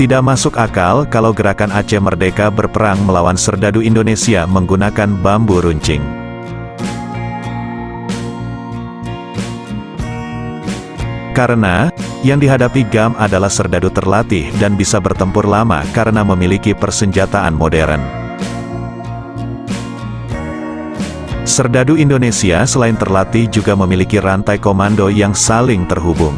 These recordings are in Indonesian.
Tidak masuk akal kalau gerakan Aceh Merdeka berperang melawan serdadu Indonesia menggunakan bambu runcing. Karena, yang dihadapi GAM adalah serdadu terlatih dan bisa bertempur lama karena memiliki persenjataan modern. Serdadu Indonesia selain terlatih juga memiliki rantai komando yang saling terhubung.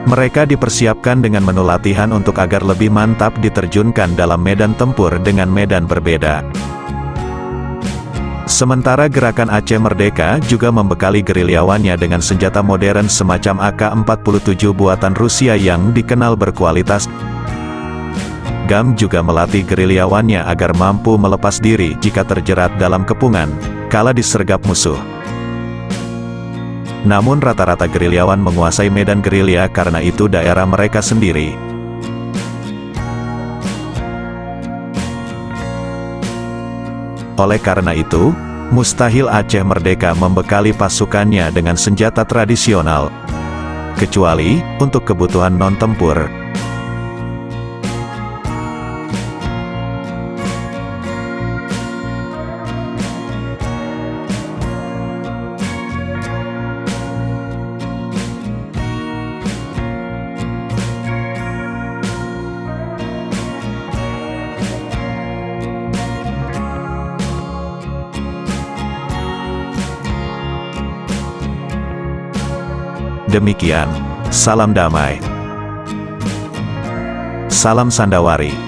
Mereka dipersiapkan dengan menu latihan untuk agar lebih mantap diterjunkan dalam medan tempur dengan medan berbeda. Sementara gerakan Aceh Merdeka juga membekali gerilyawannya dengan senjata modern semacam AK-47 buatan Rusia yang dikenal berkualitas. GAM juga melatih gerilyawannya agar mampu melepas diri jika terjerat dalam kepungan, kala disergap musuh. Namun rata-rata gerilyawan menguasai medan gerilya karena itu daerah mereka sendiri. Oleh karena itu, mustahil Aceh Merdeka membekali pasukannya dengan senjata tradisional, kecuali untuk kebutuhan non-tempur. Demikian, salam damai. Salam Sandawari.